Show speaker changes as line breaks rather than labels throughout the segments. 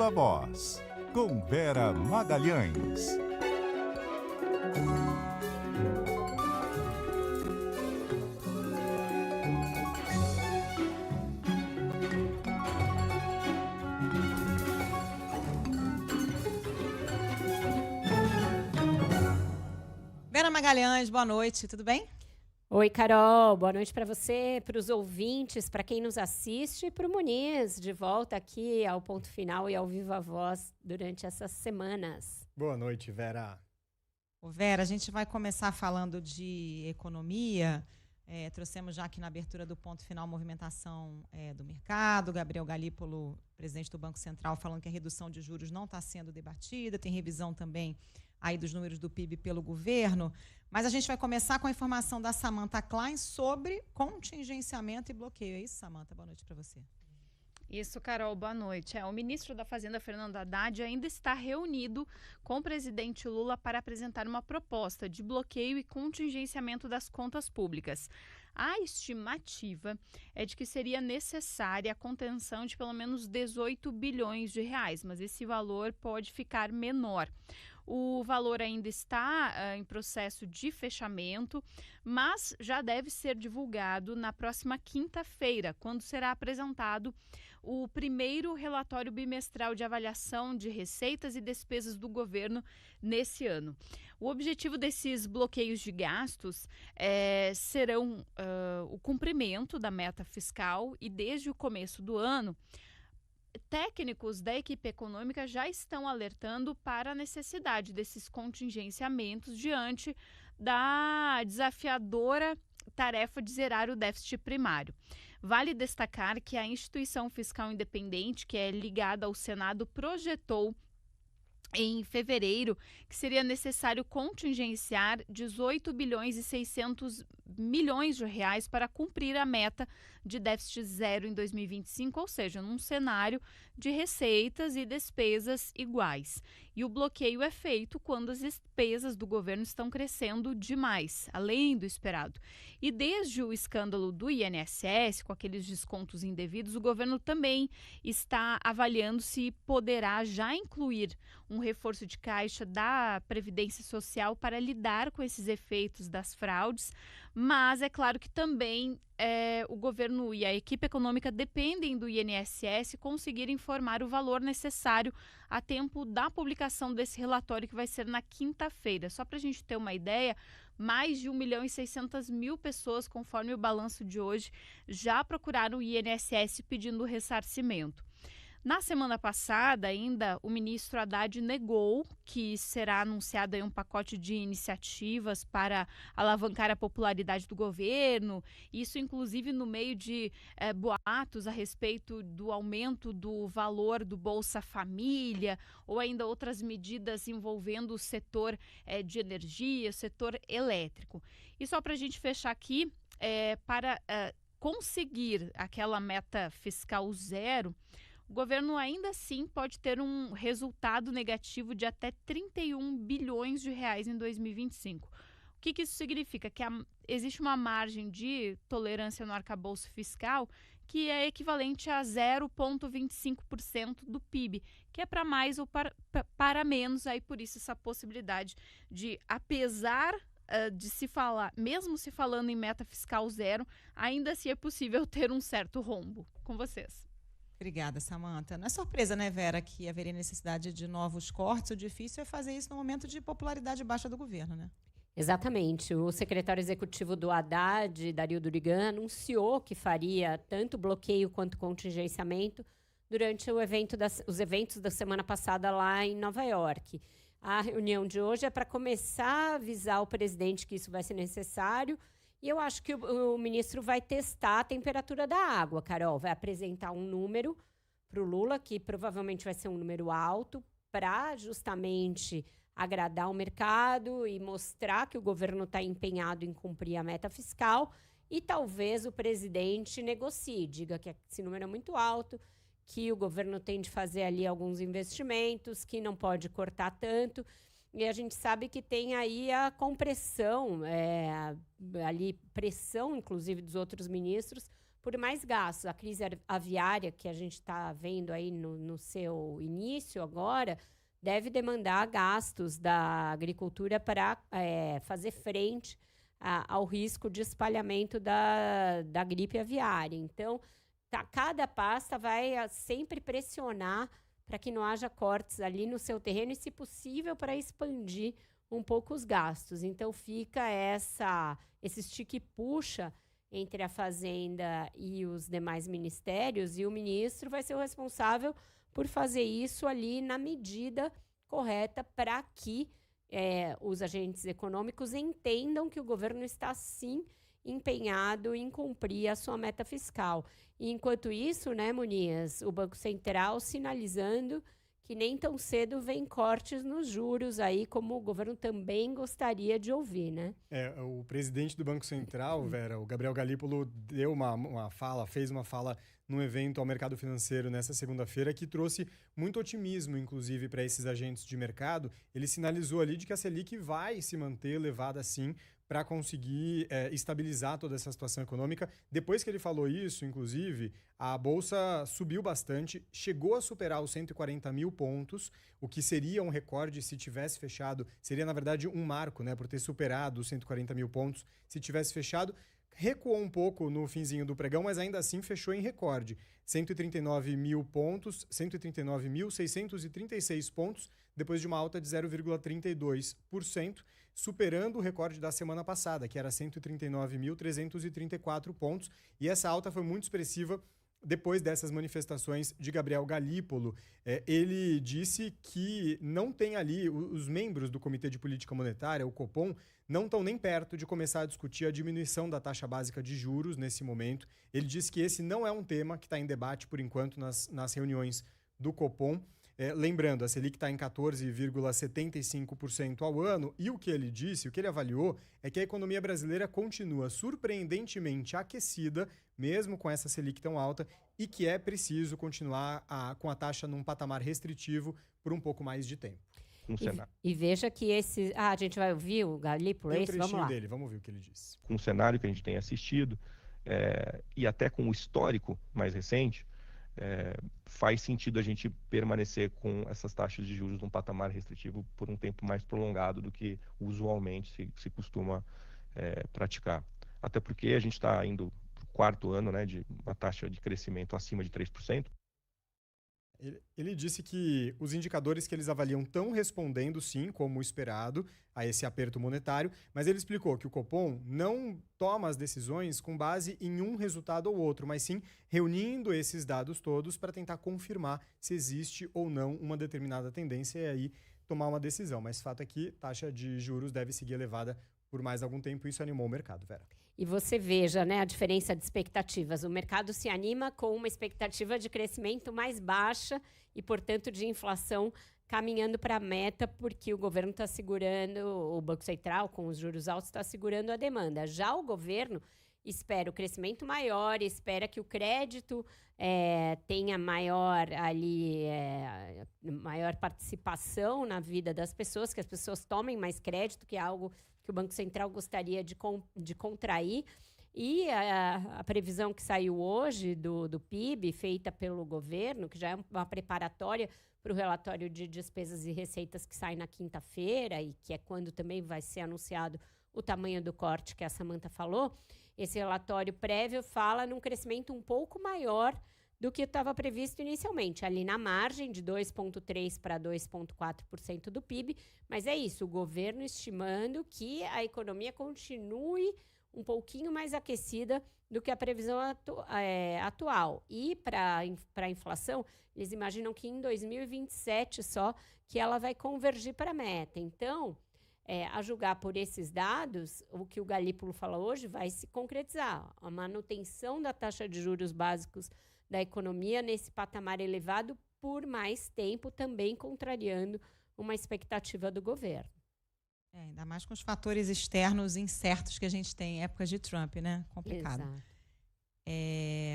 Viva Voz, com Vera Magalhães.
Vera Magalhães, boa noite, tudo bem?
Oi, Carol, boa noite para você, para os ouvintes, para quem nos assiste e para o Muniz, de volta aqui ao Ponto Final e ao Viva Voz durante essas semanas.
Boa noite, Vera.
Vera, a gente vai começar falando de economia. Trouxemos já aqui na abertura do Ponto Final movimentação do mercado. Gabriel Galípolo, presidente do Banco Central, falando que a redução de juros não está sendo debatida. Tem revisão também aí dos números do PIB pelo governo. Mas a gente vai começar com a informação da Samantha Klein sobre contingenciamento e bloqueio. É isso, Samantha? Boa noite para você.
Isso, Carol, boa noite. O ministro da Fazenda, Fernando Haddad, ainda está reunido com o presidente Lula para apresentar uma proposta de bloqueio e contingenciamento das contas públicas. A estimativa é de que seria necessária a contenção de pelo menos 18 bilhões de reais, mas esse valor pode ficar menor. O valor ainda está em processo de fechamento, mas já deve ser divulgado na próxima quinta-feira, quando será apresentado o primeiro relatório bimestral de avaliação de receitas e despesas do governo nesse ano. O objetivo desses bloqueios de gastos serão o cumprimento da meta fiscal e, desde o começo do ano, técnicos da equipe econômica já estão alertando para a necessidade desses contingenciamentos diante da desafiadora tarefa de zerar o déficit primário. Vale destacar que a instituição fiscal independente, que é ligada ao Senado, projetou em fevereiro que seria necessário contingenciar 18 bilhões e 600 milhões de reais para cumprir a meta de déficit zero em 2025, ou seja, num cenário de receitas e despesas iguais. E o bloqueio é feito quando as despesas do governo estão crescendo demais, além do esperado. E desde o escândalo do INSS, com aqueles descontos indevidos, o governo também está avaliando se poderá já incluir um reforço de caixa da Previdência Social para lidar com esses efeitos das fraudes, mas é claro que também o governo e a equipe econômica dependem do INSS conseguir informar o valor necessário a tempo da publicação desse relatório, que vai ser na quinta-feira. Só para a gente ter uma ideia, mais de 1.600.000 pessoas, conforme o balanço de hoje, já procuraram o INSS pedindo ressarcimento. Na semana passada, ainda, o ministro Haddad negou que será anunciado aí um pacote de iniciativas para alavancar a popularidade do governo, isso inclusive no meio de boatos a respeito do aumento do valor do Bolsa Família, ou ainda outras medidas envolvendo o setor de energia, o setor elétrico. E só para a gente fechar aqui, para conseguir aquela meta fiscal zero, o governo ainda assim pode ter um resultado negativo de até 31 bilhões de reais em 2025. O que isso significa? Que existe uma margem de tolerância no arcabouço fiscal que é equivalente a 0,25% do PIB, que é para mais ou para menos, aí por isso essa possibilidade de, apesar de se falar, mesmo se falando em meta fiscal zero, ainda assim é possível ter um certo rombo. Com vocês.
Obrigada, Samantha. Não é surpresa, né, Vera, que haveria necessidade de novos cortes. O difícil é fazer isso no momento de popularidade baixa do governo, né?
Exatamente. O secretário executivo do Haddad, Dario Durigan, anunciou que faria tanto bloqueio quanto contingenciamento durante os eventos da semana passada lá em Nova York. A reunião de hoje é para começar a avisar o presidente que isso vai ser necessário. E eu acho que o ministro vai testar a temperatura da água, Carol. Vai apresentar um número para o Lula, que provavelmente vai ser um número alto, para justamente agradar o mercado e mostrar que o governo está empenhado em cumprir a meta fiscal. E talvez o presidente negocie, diga que esse número é muito alto, que o governo tem de fazer ali alguns investimentos, que não pode cortar tanto. E a gente sabe que tem aí a compressão, ali pressão, inclusive, dos outros ministros, por mais gastos. A crise aviária que a gente está vendo aí no seu início agora deve demandar gastos da agricultura para fazer frente ao risco de espalhamento da gripe aviária. Então, cada pasta vai sempre pressionar para que não haja cortes ali no seu terreno e, se possível, para expandir um pouco os gastos. Então, fica esse estica e puxa entre a Fazenda e os demais ministérios, e o ministro vai ser o responsável por fazer isso ali na medida correta para que os agentes econômicos entendam que o governo está, sim, empenhado em cumprir a sua meta fiscal. E, enquanto isso, né, Muniz, o Banco Central sinalizando que nem tão cedo vem cortes nos juros aí, como o governo também gostaria de ouvir, né?
O presidente do Banco Central, Vera, o Gabriel Galípolo, fez uma fala num evento ao mercado financeiro nessa segunda-feira que trouxe muito otimismo, inclusive, para esses agentes de mercado. Ele sinalizou ali de que a Selic vai se manter elevada, sim, para conseguir estabilizar toda essa situação econômica. Depois que ele falou isso, inclusive, a Bolsa subiu bastante, chegou a superar os 140 mil pontos, o que seria um recorde se tivesse fechado, seria, na verdade, um marco, né, por ter superado os 140 mil pontos se tivesse fechado. Recuou um pouco no finzinho do pregão, mas ainda assim fechou em recorde. 139 mil pontos, 139.636 pontos, depois de uma alta de 0,32%, superando o recorde da semana passada, que era 139.334 pontos. E essa alta foi muito expressiva depois dessas manifestações de Gabriel Galípolo. Ele disse que não tem ali, os membros do Comitê de Política Monetária, o Copom, não estão nem perto de começar a discutir a diminuição da taxa básica de juros nesse momento. Ele disse que esse não é um tema que está em debate, por enquanto, nas reuniões do Copom. Lembrando, a Selic está em 14,75% ao ano, e o que ele disse, o que ele avaliou, é que a economia brasileira continua surpreendentemente aquecida, mesmo com essa Selic tão alta, e que é preciso continuar com a taxa num patamar restritivo por um pouco mais de tempo.
E veja que a gente vai ouvir o Galípolo,
vamos lá. Vamos ouvir o que ele disse.
Com o cenário que a gente tem assistido, e até com o histórico mais recente, faz sentido a gente permanecer com essas taxas de juros num patamar restritivo por um tempo mais prolongado do que usualmente se costuma praticar. Até porque a gente está indo para o quarto ano, né, de uma taxa de crescimento acima de 3%.
Ele disse que os indicadores que eles avaliam estão respondendo, sim, como esperado, a esse aperto monetário, mas ele explicou que o Copom não toma as decisões com base em um resultado ou outro, mas sim reunindo esses dados todos para tentar confirmar se existe ou não uma determinada tendência e aí tomar uma decisão. Mas o fato é que a taxa de juros deve seguir elevada por mais algum tempo, e isso animou o mercado, Vera.
E você veja, né, a diferença de expectativas. O mercado se anima com uma expectativa de crescimento mais baixa e, portanto, de inflação caminhando para a meta, porque o governo está segurando, o Banco Central, com os juros altos, está segurando a demanda. Já o governo espera o crescimento maior, espera que o crédito tenha maior participação na vida das pessoas, que as pessoas tomem mais crédito, que é algo que o Banco Central gostaria de contrair. E a previsão que saiu hoje do PIB, feita pelo governo, que já é uma preparatória para o relatório de despesas e receitas que sai na quinta-feira, e que é quando também vai ser anunciado o tamanho do corte que a Samantha falou, esse relatório prévio fala num crescimento um pouco maior do que estava previsto inicialmente, ali na margem de 2,3% para 2,4% do PIB, mas é isso, o governo estimando que a economia continue um pouquinho mais aquecida do que a previsão atual. E para a inflação, eles imaginam que em 2027 só que ela vai convergir para a meta. Então, a julgar por esses dados, o que o Galípolo fala hoje vai se concretizar. A manutenção da taxa de juros básicos da economia nesse patamar elevado por mais tempo, também contrariando uma expectativa do governo.
Ainda mais com os fatores externos incertos que a gente tem em épocas de Trump, né? Complicado.
Exato.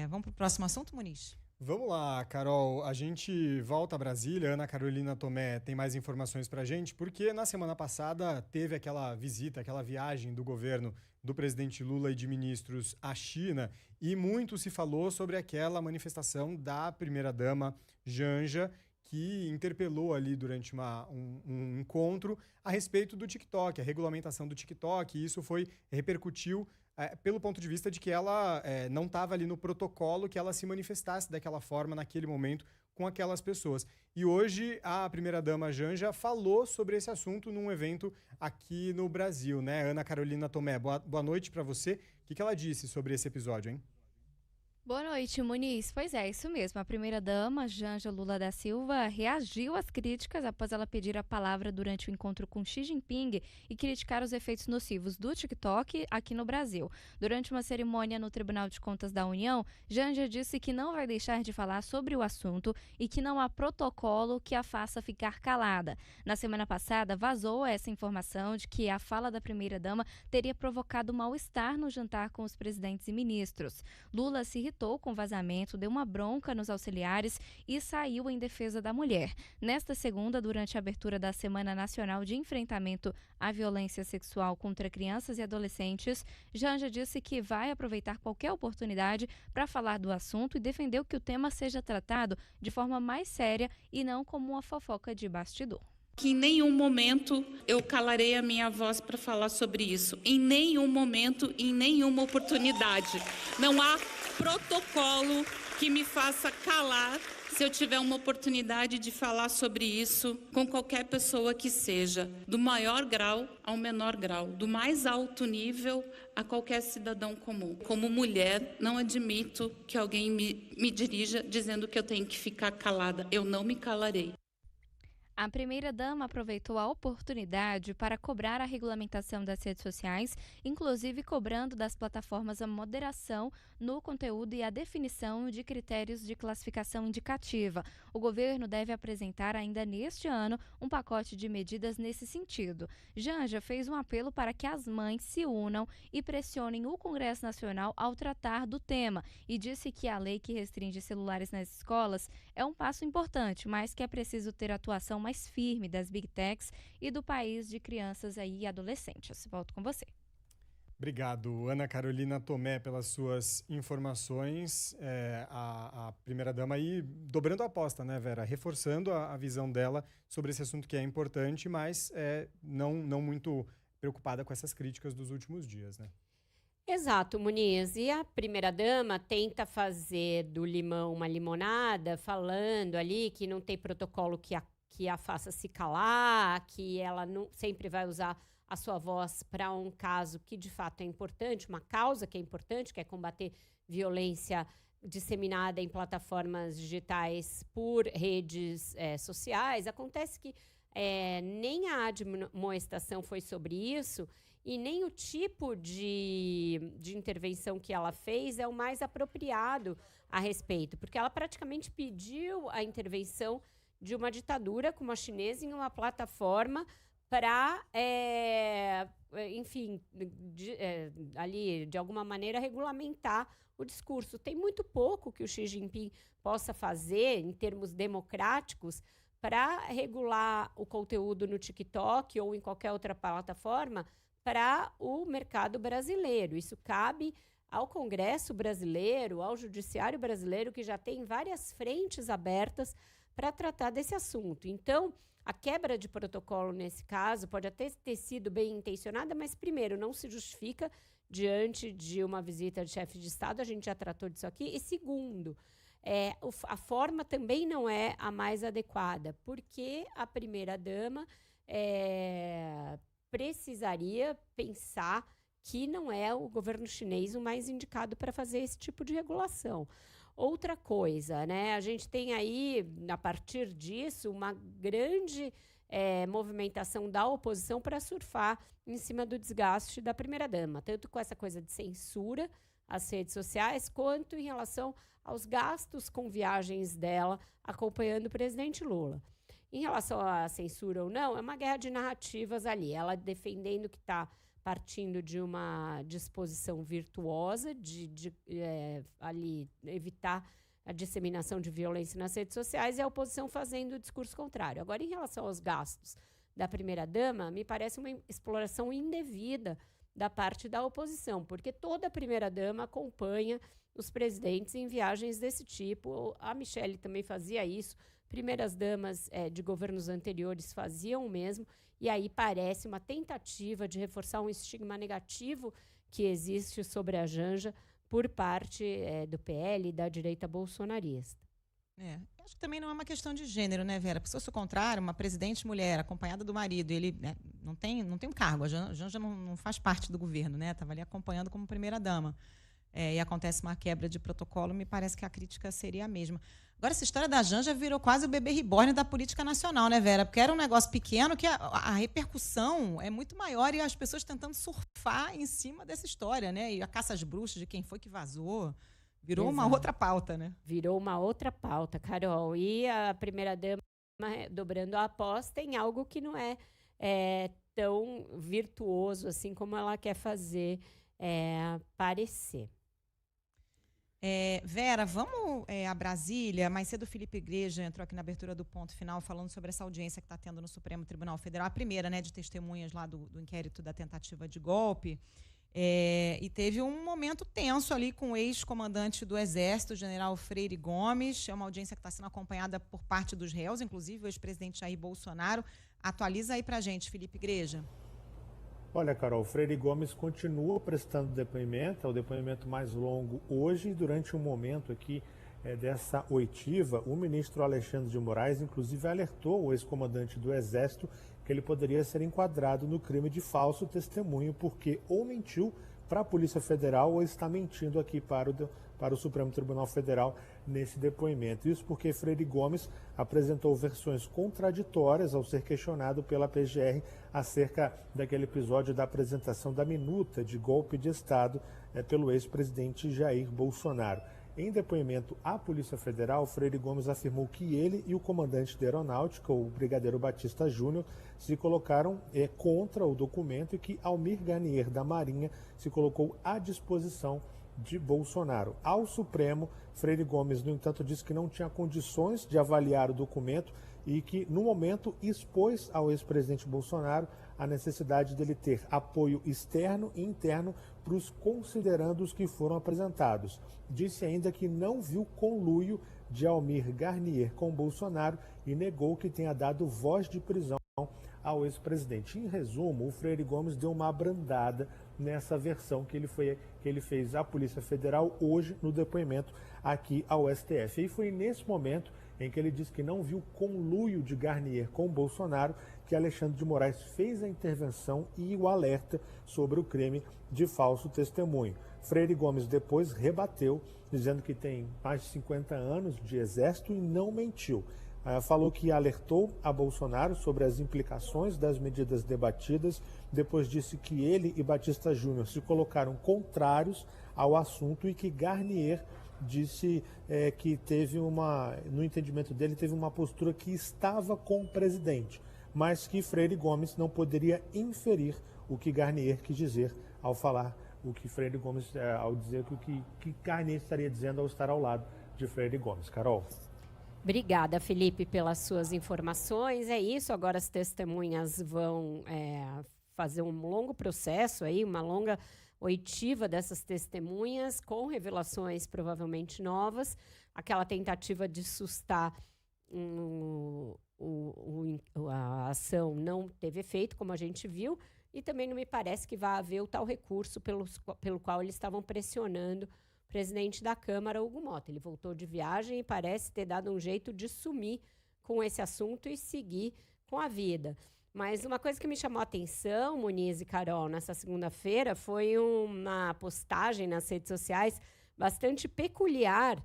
Vamos para o próximo assunto, Muniz?
Vamos lá, Carol. A gente volta a Brasília. Ana Carolina Tomé tem mais informações para a gente, porque na semana passada teve aquela visita, aquela viagem do governo do presidente Lula e de ministros à China, e muito se falou sobre aquela manifestação da primeira-dama Janja, que interpelou ali durante um encontro a respeito do TikTok, a regulamentação do TikTok, e isso repercutiu pelo ponto de vista de que ela não estava ali no protocolo que ela se manifestasse daquela forma naquele momento com aquelas pessoas. E hoje a primeira-dama Janja falou sobre esse assunto num evento aqui no Brasil, né? Ana Carolina Tomé, boa noite para você. O que ela disse sobre esse episódio, hein?
Boa noite, Muniz. Pois é, isso mesmo. A primeira-dama, Janja Lula da Silva, reagiu às críticas após ela pedir a palavra durante o encontro com Xi Jinping e criticar os efeitos nocivos do TikTok aqui no Brasil. Durante uma cerimônia no Tribunal de Contas da União, Janja disse que não vai deixar de falar sobre o assunto e que não há protocolo que a faça ficar calada. Na semana passada, vazou essa informação de que a fala da primeira-dama teria provocado mal-estar no jantar com os presidentes e ministros. Lula se irritou com o vazamento, deu uma bronca nos auxiliares e saiu em defesa da mulher. Nesta segunda, durante a abertura da Semana Nacional de Enfrentamento à Violência Sexual contra Crianças e Adolescentes, Janja disse que vai aproveitar qualquer oportunidade para falar do assunto e defendeu que o tema seja tratado de forma mais séria e não como uma fofoca de bastidor.
Que em nenhum momento eu calarei a minha voz para falar sobre isso. Em nenhum momento, em nenhuma oportunidade. Não há protocolo que me faça calar se eu tiver uma oportunidade de falar sobre isso com qualquer pessoa que seja, do maior grau ao menor grau, do mais alto nível a qualquer cidadão comum. Como mulher, não admito que alguém me dirija dizendo que eu tenho que ficar calada. Eu não me calarei.
A primeira-dama aproveitou a oportunidade para cobrar a regulamentação das redes sociais, inclusive cobrando das plataformas a moderação no conteúdo e a definição de critérios de classificação indicativa. O governo deve apresentar ainda neste ano um pacote de medidas nesse sentido. Janja fez um apelo para que as mães se unam e pressionem o Congresso Nacional ao tratar do tema e disse que a lei que restringe celulares nas escolas é um passo importante, mas que é preciso ter atuação mais firme das Big Techs e do país de crianças e adolescentes. Volto com você.
Obrigado, Ana Carolina Tomé, pelas suas informações. A primeira-dama aí dobrando a aposta, né, Vera? Reforçando a visão dela sobre esse assunto que é importante, mas não muito preocupada com essas críticas dos últimos dias, né?
Exato, Muniz. E a primeira-dama tenta fazer do limão uma limonada, falando ali que não tem protocolo que a faça se calar, que ela não, sempre vai usar a sua voz para um caso que de fato é importante, uma causa que é importante, que é combater violência disseminada em plataformas digitais por redes sociais. Acontece que nem a admoestação foi sobre isso e nem o tipo de intervenção que ela fez é o mais apropriado a respeito, porque ela praticamente pediu a intervenção de uma ditadura como a chinesa em uma plataforma para, enfim, ali, de alguma maneira, regulamentar o discurso. Tem muito pouco que o Xi Jinping possa fazer, em termos democráticos, para regular o conteúdo no TikTok ou em qualquer outra plataforma para o mercado brasileiro. Isso cabe ao Congresso brasileiro, ao Judiciário brasileiro, que já tem várias frentes abertas para tratar desse assunto. Então, a quebra de protocolo nesse caso pode até ter sido bem intencionada, mas, primeiro, não se justifica diante de uma visita de chefe de Estado, a gente já tratou disso aqui, e segundo, a forma também não é a mais adequada, porque a primeira-dama precisaria pensar que não é o governo chinês o mais indicado para fazer esse tipo de regulação. Outra coisa, né? A gente tem aí, a partir disso, uma grande movimentação da oposição para surfar em cima do desgaste da primeira-dama, tanto com essa coisa de censura às redes sociais, quanto em relação aos gastos com viagens dela acompanhando o presidente Lula. Em relação à censura ou não, é uma guerra de narrativas ali, ela defendendo que está partindo de uma disposição virtuosa de ali evitar a disseminação de violência nas redes sociais e a oposição fazendo o discurso contrário. Agora, em relação aos gastos da primeira-dama, me parece uma exploração indevida da parte da oposição, porque toda primeira-dama acompanha os presidentes em viagens desse tipo. A Michelle também fazia isso, primeiras-damas de governos anteriores faziam o mesmo, e aí parece uma tentativa de reforçar um estigma negativo que existe sobre a Janja por parte do PL e da direita bolsonarista.
Acho que também não é uma questão de gênero, né, Vera? Porque se fosse o contrário, uma presidente mulher acompanhada do marido, ele não tem um cargo, a Janja não faz parte do governo, né? Estava ali acompanhando como primeira-dama. E acontece uma quebra de protocolo, me parece que a crítica seria a mesma. Agora, essa história da Janja virou quase o bebê reborn da política nacional, né, Vera? Porque era um negócio pequeno que a repercussão é muito maior e as pessoas tentando surfar em cima dessa história, né? E a caça às bruxas de quem foi que vazou. Virou uma outra pauta, né?
Virou uma outra pauta, Carol. E a primeira-dama dobrando a aposta em algo que não é tão virtuoso assim como ela quer fazer parecer.
Vera, vamos a Brasília. Mais cedo o Felipe Igreja entrou aqui na abertura do Ponto Final falando sobre essa audiência que está tendo no Supremo Tribunal Federal, a primeira, né, de testemunhas lá do inquérito da tentativa de golpe. E teve um momento tenso ali com o ex-comandante do Exército, o general Freire Gomes. É uma audiência que está sendo acompanhada por parte dos réus, inclusive o ex-presidente Jair Bolsonaro. Atualiza aí pra gente, Felipe Igreja.
Olha, Carol, Freire Gomes continua prestando depoimento, é o depoimento mais longo hoje, durante um momento aqui dessa oitiva, o ministro Alexandre de Moraes, inclusive, alertou o ex-comandante do Exército que ele poderia ser enquadrado no crime de falso testemunho, porque ou mentiu para a Polícia Federal ou está mentindo aqui para o Supremo Tribunal Federal nesse depoimento. Isso porque Freire Gomes apresentou versões contraditórias ao ser questionado pela PGR acerca daquele episódio da apresentação da minuta de golpe de Estado pelo ex-presidente Jair Bolsonaro. Em depoimento à Polícia Federal, Freire Gomes afirmou que ele e o comandante da Aeronáutica, o brigadeiro Batista Júnior, se colocaram contra o documento e que Almir Garnier, da Marinha, se colocou à disposição de Bolsonaro. Ao Supremo, Freire Gomes, no entanto, disse que não tinha condições de avaliar o documento e que, no momento, expôs ao ex-presidente Bolsonaro a necessidade dele ter apoio externo e interno para os considerandos que foram apresentados. Disse ainda que não viu conluio de Almir Garnier com Bolsonaro e negou que tenha dado voz de prisão ao ex-presidente. Em resumo, o Freire Gomes deu uma abrandada nessa versão que ele fez à Polícia Federal hoje no depoimento aqui ao STF. E foi nesse momento em que ele disse que não viu conluio de Garnier com Bolsonaro que Alexandre de Moraes fez a intervenção e o alerta sobre o crime de falso testemunho. Freire Gomes depois rebateu, dizendo que tem mais de 50 anos de exército e não mentiu. Falou que alertou a Bolsonaro sobre as implicações das medidas debatidas, depois disse que ele e Batista Júnior se colocaram contrários ao assunto e que Garnier disse que no entendimento dele, teve uma postura que estava com o presidente, mas que Freire Gomes não poderia inferir o que Garnier quis dizer ao falar o que Freire Gomes, ao dizer o que Garnier estaria dizendo ao estar ao lado de Freire Gomes. Carol.
Obrigada, Felipe, pelas suas informações. É isso, agora as testemunhas vão fazer um longo processo, aí, uma longa oitiva dessas testemunhas, com revelações provavelmente novas. Aquela tentativa de sustar a ação não teve efeito, como a gente viu, e também não me parece que vai haver o tal recurso pelo qual eles estavam pressionando o presidente da Câmara, Hugo Mota. Ele voltou de viagem e parece ter dado um jeito de sumir com esse assunto e seguir com a vida. Mas uma coisa que me chamou a atenção, Muniz e Carol, nessa segunda-feira, foi uma postagem nas redes sociais bastante peculiar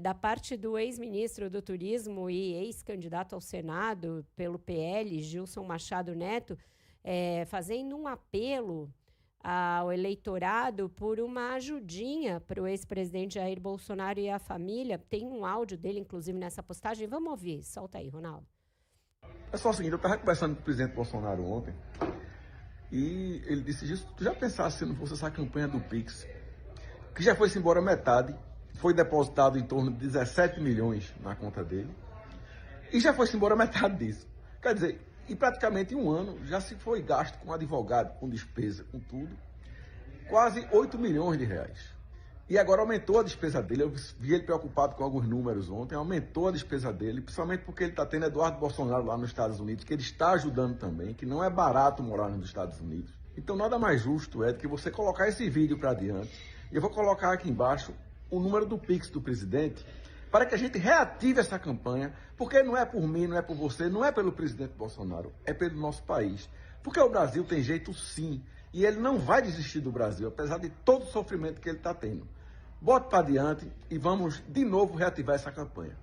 da parte do ex-ministro do Turismo e ex-candidato ao Senado pelo PL, Gilson Machado Neto, fazendo um apelo ao eleitorado por uma ajudinha para o ex-presidente Jair Bolsonaro e a família. Tem um áudio dele, inclusive, nessa postagem. Vamos ouvir. Solta aí, Ronaldo.
É só o seguinte, eu estava conversando com o presidente Bolsonaro ontem e ele disse, tu já pensaste se não fosse essa campanha do Pix, que já foi-se embora metade, foi depositado em torno de 17 milhões na conta dele e já foi-se embora metade disso. Quer dizer, em praticamente um ano já se foi gasto com advogado, com despesa, com tudo, quase 8 milhões de reais. E agora aumentou a despesa dele, eu vi ele preocupado com alguns números ontem, aumentou a despesa dele, principalmente porque ele está tendo Eduardo Bolsonaro lá nos Estados Unidos, que ele está ajudando também, que não é barato morar nos Estados Unidos. Então nada mais justo é do que você colocar esse vídeo para adiante. E eu vou colocar aqui embaixo o número do Pix do presidente, para que a gente reative essa campanha, porque não é por mim, não é por você, não é pelo presidente Bolsonaro, é pelo nosso país. Porque o Brasil tem jeito sim, e ele não vai desistir do Brasil, apesar de todo o sofrimento que ele está tendo. Bote para adiante e vamos de novo reativar essa campanha.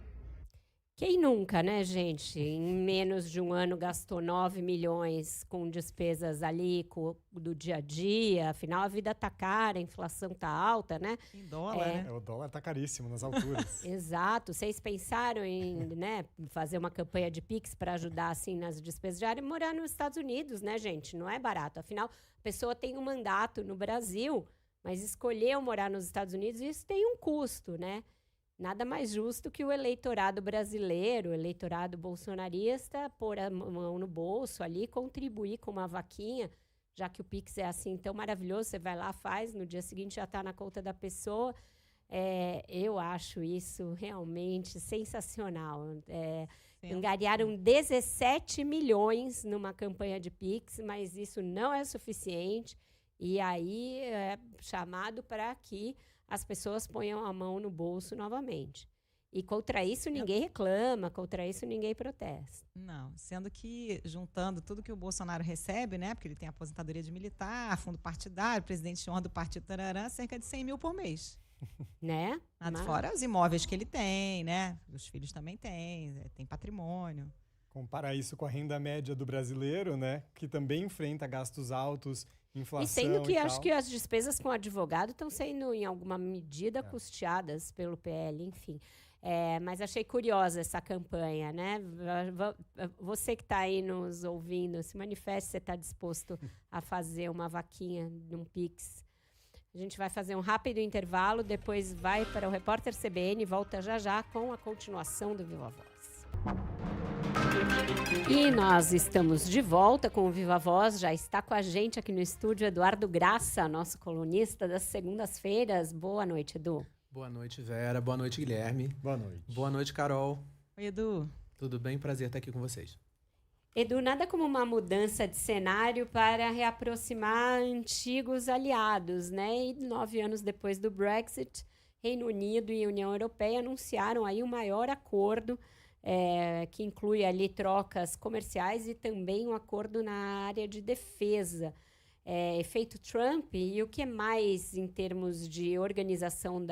Quem nunca, né, gente? Em menos de um ano gastou 9 milhões com despesas ali do dia a dia. Afinal, a vida tá cara, a inflação tá alta, né?
Em dólar, né?
O dólar tá caríssimo nas alturas.
Exato. Vocês pensaram em, né, fazer uma campanha de Pix para ajudar, assim, nas despesas diárias? Morar nos Estados Unidos, né, gente? Não é barato. Afinal, a pessoa tem um mandato no Brasil, mas escolheu morar nos Estados Unidos, isso tem um custo, né? Nada mais justo que o eleitorado brasileiro, o eleitorado bolsonarista, pôr a mão no bolso ali, contribuir com uma vaquinha, já que o Pix é assim tão maravilhoso, você vai lá, faz, no dia seguinte já está na conta da pessoa. Eu acho isso realmente sensacional. Angariaram 17 milhões numa campanha de Pix, mas isso não é suficiente. E aí é chamado para que as pessoas ponham a mão no bolso novamente. E contra isso ninguém reclama, contra isso ninguém protesta.
Não, sendo que juntando tudo que o Bolsonaro recebe, né, porque ele tem aposentadoria de militar, fundo partidário, presidente de honra do partido, tarará, cerca de 100 mil por mês.
Né?
Nada fora os imóveis que ele tem, né? Os filhos também têm, tem patrimônio.
Comparar isso com a renda média do brasileiro, né, que também enfrenta gastos altos, inflação
e sendo que
e
acho
tal.
que as despesas com advogado estão sendo, em alguma medida, custeadas pelo PL, enfim. Mas achei curiosa essa campanha, né? Você que está aí nos ouvindo, se manifeste, você está disposto a fazer uma vaquinha num Pix. A gente vai fazer um rápido intervalo, depois vai para o Repórter CBN e volta já já com a continuação do Viva Voz. E nós estamos de volta com o Viva Voz. Já está com a gente aqui no estúdio Eduardo Graça, nosso colunista das segundas-feiras. Boa noite, Edu.
Boa noite, Vera. Boa noite, Guilherme.
Boa noite.
Boa noite, Carol.
Oi, Edu.
Tudo bem? Prazer estar aqui com vocês.
Edu, nada como uma mudança de cenário para reaproximar antigos aliados, né? E 9 anos depois do Brexit, Reino Unido e União Europeia anunciaram aí o maior acordo que inclui ali trocas comerciais e também um acordo na área de defesa. Efeito Trump, e o que mais em termos de organização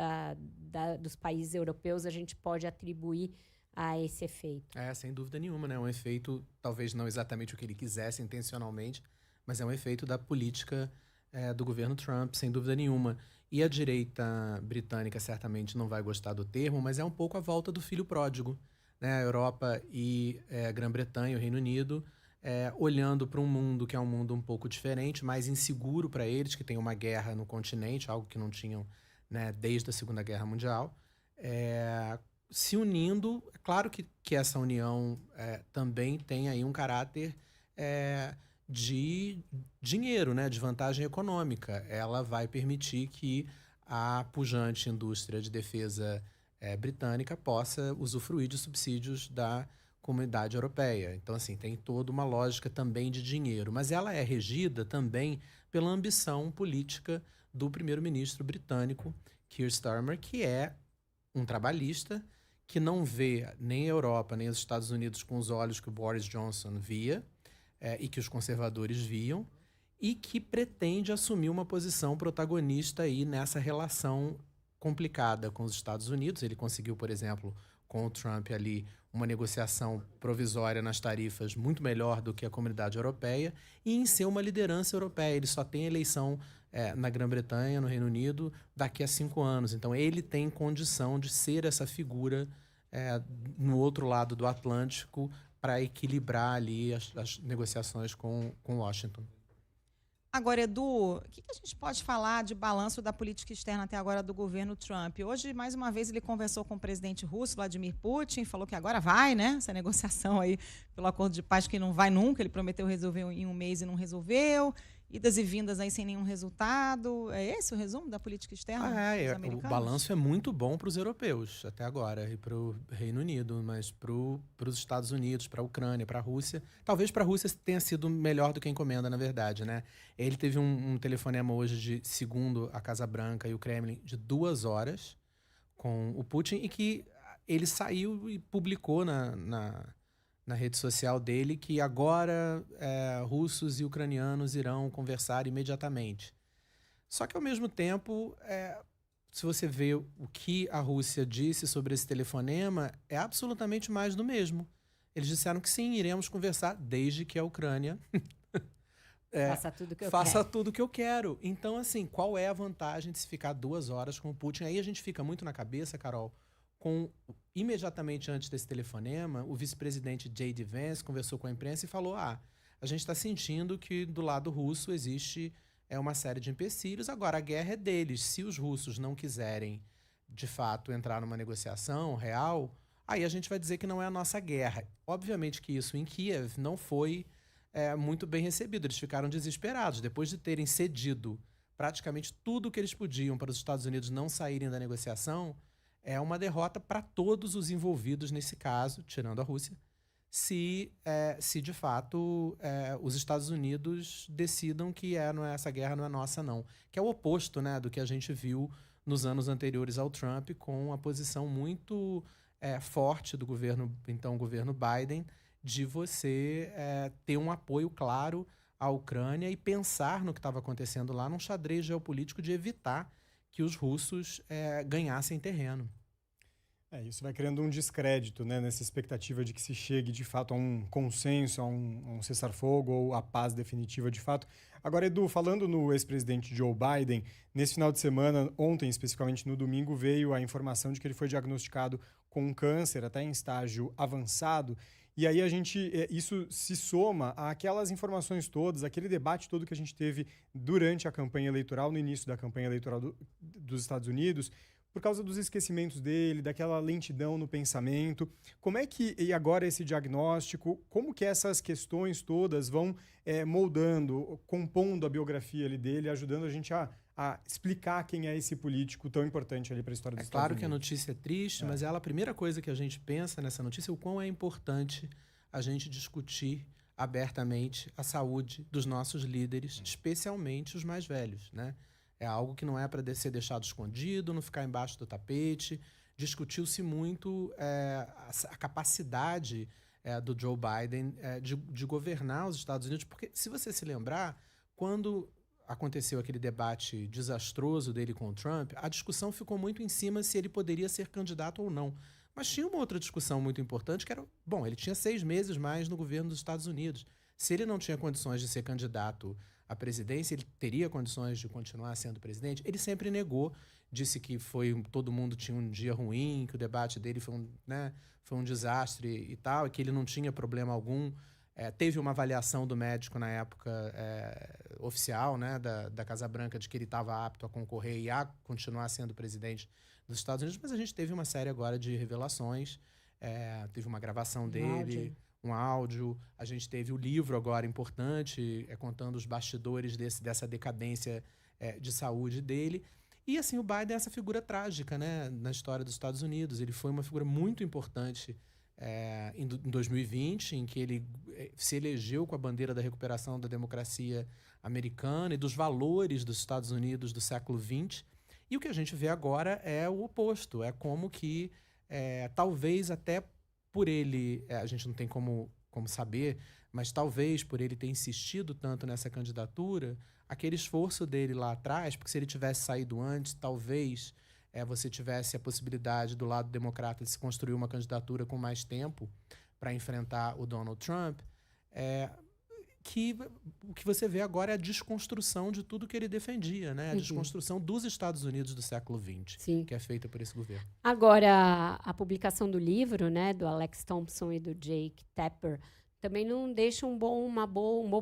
dos países europeus a gente pode atribuir a esse efeito?
Sem dúvida nenhuma, né? Um efeito, talvez não exatamente o que ele quisesse intencionalmente, mas é um efeito da política do governo Trump, sem dúvida nenhuma. E a direita britânica certamente não vai gostar do termo, mas é um pouco a volta do filho pródigo, né? A Europa e a Grã-Bretanha, o Reino Unido, olhando para um mundo que é um mundo um pouco diferente, mais inseguro para eles, que tem uma guerra no continente, algo que não tinham, né, desde a Segunda Guerra Mundial, se unindo. É claro que essa união também tem aí um caráter de dinheiro, né, de vantagem econômica. Ela vai permitir que a pujante indústria de defesa britânica possa usufruir de subsídios da Comunidade Europeia. Então, assim, tem toda uma lógica também de dinheiro. Mas ela é regida também pela ambição política do primeiro-ministro britânico, Keir Starmer, que é um trabalhista que não vê nem a Europa nem os Estados Unidos com os olhos que o Boris Johnson via e que os conservadores viam, e que pretende assumir uma posição protagonista aí nessa relação complicada com os Estados Unidos. Ele conseguiu, por exemplo, com o Trump ali, uma negociação provisória nas tarifas muito melhor do que a Comunidade Europeia, e em ser uma liderança europeia. Ele só tem eleição na Grã-Bretanha, no Reino Unido, daqui a 5 anos. Então, ele tem condição de ser essa figura no outro lado do Atlântico para equilibrar ali as negociações com Washington.
Agora, Edu, o que a gente pode falar de balanço da política externa até agora do governo Trump? Hoje, mais uma vez, ele conversou com o presidente russo, Vladimir Putin, falou que agora vai, né? Essa negociação aí pelo acordo de paz que não vai nunca, ele prometeu resolver em um mês e não resolveu. Idas e vindas aí sem nenhum resultado. É esse o resumo da política externa dos americanos?
O balanço é muito bom para os europeus até agora e para o Reino Unido, mas para os Estados Unidos, para a Ucrânia, para a Rússia, talvez para a Rússia tenha sido melhor do que a encomenda, na verdade, né? Ele teve um telefonema hoje segundo a Casa Branca e o Kremlin, de 2 horas com o Putin, e que ele saiu e publicou na rede social dele que agora russos e ucranianos irão conversar imediatamente. Só que, ao mesmo tempo, se você vê o que a Rússia disse sobre esse telefonema, é absolutamente mais do mesmo. Eles disseram que sim, iremos conversar desde que a Ucrânia
faça
tudo que eu quero. Então, assim, qual é a vantagem de se ficar 2 horas com o Putin? Aí a gente fica muito na cabeça, Carol, imediatamente antes desse telefonema, o vice-presidente J.D. Vance conversou com a imprensa e falou: a gente está sentindo que do lado russo existe uma série de empecilhos, agora a guerra é deles. Se os russos não quiserem, de fato, entrar numa negociação real, aí a gente vai dizer que não é a nossa guerra. Obviamente que isso em Kiev não foi muito bem recebido. Eles ficaram desesperados. Depois de terem cedido praticamente tudo o que eles podiam para os Estados Unidos não saírem da negociação, é uma derrota para todos os envolvidos nesse caso, tirando a Rússia, se de fato os Estados Unidos decidam que essa guerra não é nossa, não. Que é o oposto, né, do que a gente viu nos anos anteriores ao Trump, com a posição muito forte do governo Biden, de você ter um apoio claro à Ucrânia e pensar no que estava acontecendo lá num xadrez geopolítico de evitar que os russos ganhassem terreno.
Isso vai criando um descrédito, né, nessa expectativa de que se chegue de fato a um consenso, a um cessar-fogo ou a paz definitiva de fato. Agora, Edu, falando no ex-presidente Joe Biden, nesse final de semana, ontem especificamente no domingo, veio a informação de que ele foi diagnosticado com um câncer até em estágio avançado. E aí isso se soma àquelas informações todas, aquele debate todo que a gente teve durante a campanha eleitoral, no início da campanha eleitoral dos Estados Unidos, por causa dos esquecimentos dele, daquela lentidão no pensamento. Como é que, e agora esse diagnóstico, como que essas questões todas vão moldando, compondo a biografia ali dele, ajudando a gente a explicar quem é esse político tão importante ali para a história dos Estados Unidos?
É claro que a notícia é triste, mas a primeira coisa que a gente pensa nessa notícia é o quão é importante a gente discutir abertamente a saúde dos nossos líderes, especialmente os mais velhos, né? É algo que não é para ser deixado escondido, não ficar embaixo do tapete. Discutiu-se muito a capacidade do Joe Biden de governar os Estados Unidos, porque, se você se lembrar, quando aconteceu aquele debate desastroso dele com o Trump, a discussão ficou muito em cima se ele poderia ser candidato ou não. Mas tinha uma outra discussão muito importante, que era, ele tinha 6 meses mais no governo dos Estados Unidos. Se ele não tinha condições de ser candidato à presidência, ele teria condições de continuar sendo presidente? Ele sempre negou, disse que todo mundo tinha um dia ruim, que o debate dele foi um desastre e tal, e que ele não tinha problema algum. Teve uma avaliação do médico na época oficial, né, da Casa Branca, de que ele estava apto a concorrer e a continuar sendo presidente dos Estados Unidos, mas a gente teve uma série agora de revelações, teve uma gravação dele, um áudio, a gente teve o livro agora importante, contando os bastidores dessa decadência de saúde dele. E, assim, o Biden é essa figura trágica, né, na história dos Estados Unidos. Ele foi uma figura muito importante em 2020, em que ele se elegeu com a bandeira da recuperação da democracia americana e dos valores dos Estados Unidos do século XX. E o que a gente vê agora é o oposto. É como que, talvez até por ele, a gente não tem como saber, mas talvez por ele ter insistido tanto nessa candidatura, aquele esforço dele lá atrás, porque se ele tivesse saído antes, talvez você tivesse a possibilidade do lado democrata de se construir uma candidatura com mais tempo para enfrentar o Donald Trump, que o que você vê agora é a desconstrução de tudo que ele defendia, né? A desconstrução dos Estados Unidos do século XX, que é feita por esse governo.
Agora, a publicação do livro, né, do Alex Thompson e do Jake Tapper, também não deixa um bom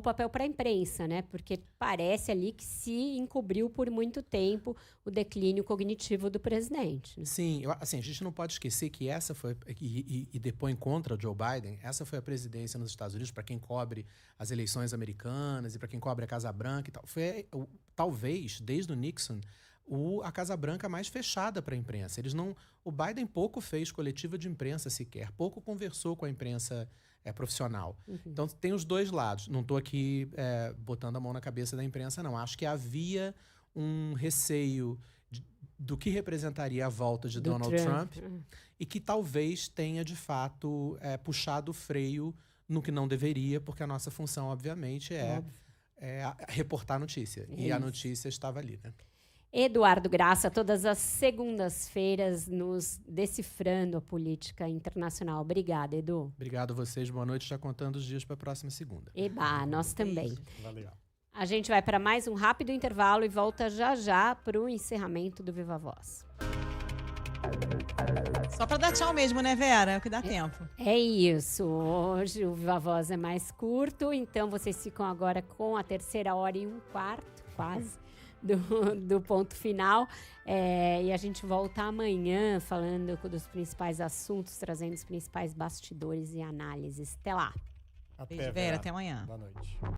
papel para a imprensa, né? Porque parece ali que se encobriu por muito tempo o declínio cognitivo do presidente. Né?
Sim, a gente não pode esquecer que essa foi, e depõe contra o Joe Biden, essa foi a presidência nos Estados Unidos, para quem cobre as eleições americanas e para quem cobre a Casa Branca e tal. Foi, talvez, desde o Nixon, a Casa Branca mais fechada para a imprensa. O Biden pouco fez coletiva de imprensa sequer, pouco conversou com a imprensa profissional. Então, tem os dois lados. Não estou aqui botando a mão na cabeça da imprensa, não. Acho que havia um receio do que representaria a volta de Donald Trump e que talvez tenha, de fato, puxado o freio no que não deveria, porque a nossa função, obviamente, é reportar a notícia. E a notícia estava ali, né?
Eduardo Graça, todas as segundas-feiras, nos decifrando a política internacional. Obrigada, Edu.
Obrigado a vocês, boa noite. Já contando os dias para a próxima segunda.
Eba, nós também.
Valeu.
A gente vai para mais um rápido intervalo e volta já para o encerramento do Viva Voz.
Só para dar tchau mesmo, né, Vera? É o que dá tempo.
É isso. Hoje o Viva Voz é mais curto, então vocês ficam agora com a 3h15, quase. Do ponto final, e a gente volta amanhã falando dos principais assuntos, trazendo os principais bastidores e análises. Até lá.
Até,
Beijo, Vera. Até amanhã.
Boa noite.